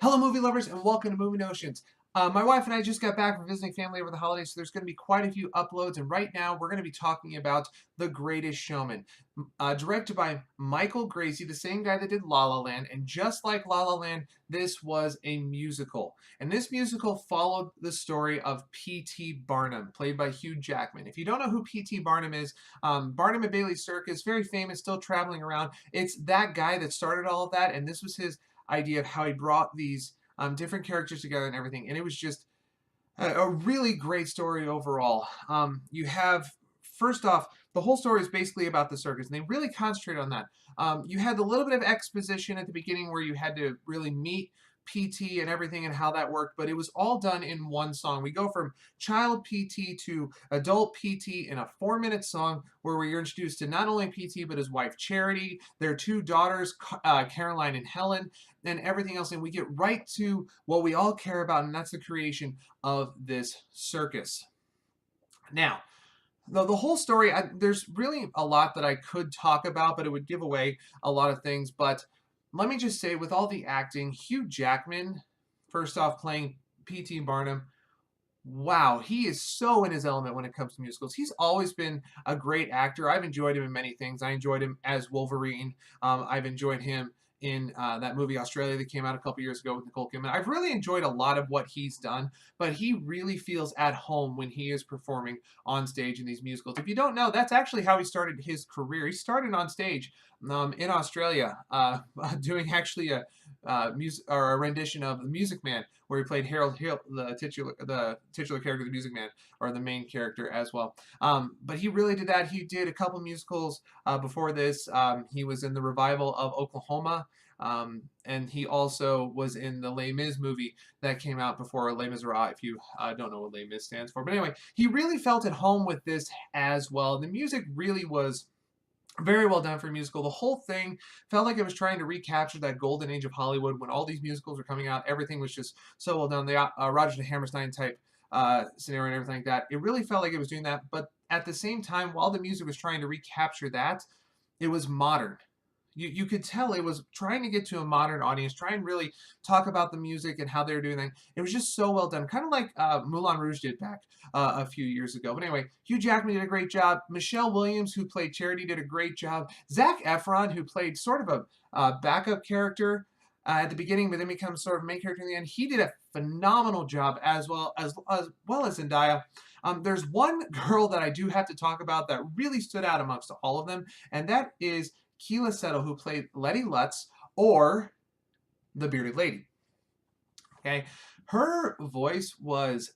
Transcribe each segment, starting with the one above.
Hello, movie lovers, and welcome to Movie Notions. My wife and I just got back from visiting family over the holidays, so there's going to be quite a few uploads. And right now, we're going to be talking about The Greatest Showman, directed by Michael Gracie, the same guy that did La La Land. And just like La La Land, this was a musical. And this musical followed the story of P.T. Barnum, played by Hugh Jackman. If you don't know who P.T. Barnum is, Barnum and Bailey Circus, very famous, still traveling around. It's that guy that started all of that, and this was his idea of how he brought these different characters together and everything. And it was just a really great story overall. You have, first off, the whole story is basically about the circus, and they really concentrate on that. You had a little bit of exposition at the beginning where you had to really meet PT and everything and how that worked, but it was all done in one song. We go from child PT to adult PT in a 4-minute song where we're introduced to not only PT but his wife Charity, their two daughters, Caroline and Helen, and everything else. And we get right to what we all care about, and that's the creation of this circus. Now, the whole story, there's really a lot that I could talk about, but it would give away a lot of things. But let me just say, with all the acting, Hugh Jackman, first off, playing P.T. Barnum, wow, he is so in his element when it comes to musicals. He's always been a great actor. I've enjoyed him in many things. I enjoyed him as Wolverine. I've enjoyed him in that movie Australia that came out a couple years ago with Nicole Kidman. I've really enjoyed a lot of what he's done, but he really feels at home when he is performing on stage in these musicals. If you don't know, that's actually how he started his career. He started on stage in Australia, doing actually a music or a rendition of The Music Man, where he played Harold Hill, the titular character, the Music Man, or the main character as well. But he really did that. He did a couple musicals before this. He was in the revival of Oklahoma. And he also was in the Les Mis movie that came out before Les Miserables, if you don't know what Les Mis stands for. But anyway, he really felt at home with this as well. The music really was very well done for a musical. The whole thing felt like it was trying to recapture that golden age of Hollywood when all these musicals were coming out. Everything was just so well done. The Roger de Hammerstein type scenario and everything like that. It really felt like it was doing that. But at the same time, while the music was trying to recapture that, it was modern. You could tell it was trying to get to a modern audience, try and really talk about the music and how they were doing that. It was just so well done, kind of like Moulin Rouge did back a few years ago. But anyway, Hugh Jackman did a great job. Michelle Williams, who played Charity, did a great job. Zac Efron, who played sort of a backup character at the beginning, but then becomes sort of main character in the end, he did a phenomenal job as well as Zendaya. There's one girl that I do have to talk about that really stood out amongst all of them, and that is Keela Settle, who played Letty Lutz, or the Bearded Lady. Okay, her voice was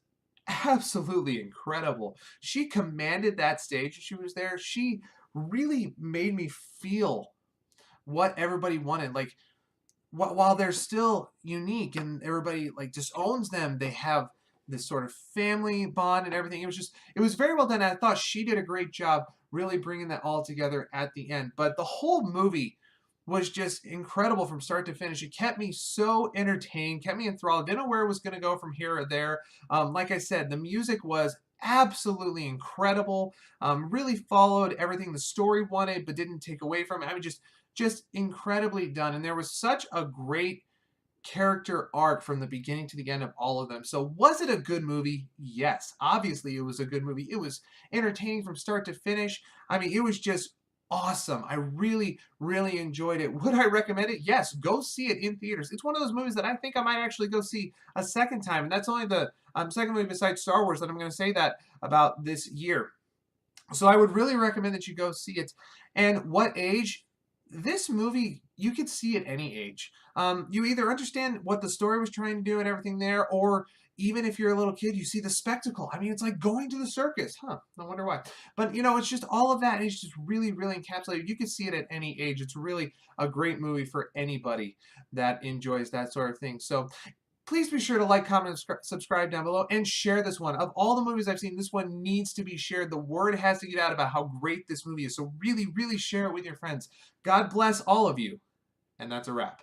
absolutely incredible. She commanded that stage. She was there. She really made me feel what everybody wanted. Like, while they're still unique and everybody like just owns them, they have this sort of family bond and everything. It was very well done. I thought she did a great job really bringing that all together at the end. But the whole movie was just incredible from start to finish. It kept me so entertained, kept me enthralled. Didn't know where it was going to go from here or there. Like I said, the music was absolutely incredible. Really followed everything the story wanted, but didn't take away from it. I mean, just incredibly done. And there was such a great character arc from the beginning to the end of all of them. So was it a good movie? Yes. Obviously, it was a good movie. It was entertaining from start to finish. I mean, it was just awesome. I really, really enjoyed it. Would I recommend it? Yes. Go see it in theaters. It's one of those movies that I think I might actually go see a second time. And that's only the second movie besides Star Wars that I'm going to say that about this year. So I would really recommend that you go see it. And what age? This movie, you could see at any age. You either understand what the story was trying to do and everything there, or even if you're a little kid, you see the spectacle. I mean, it's like going to the circus. Huh, I wonder why. But, you know, it's just all of that. It's just really, really encapsulated. You could see it at any age. It's really a great movie for anybody that enjoys that sort of thing. So please be sure to like, comment, and subscribe down below, and share this one. Of all the movies I've seen, this one needs to be shared. The word has to get out about how great this movie is. So really, really share it with your friends. God bless all of you. And that's a wrap.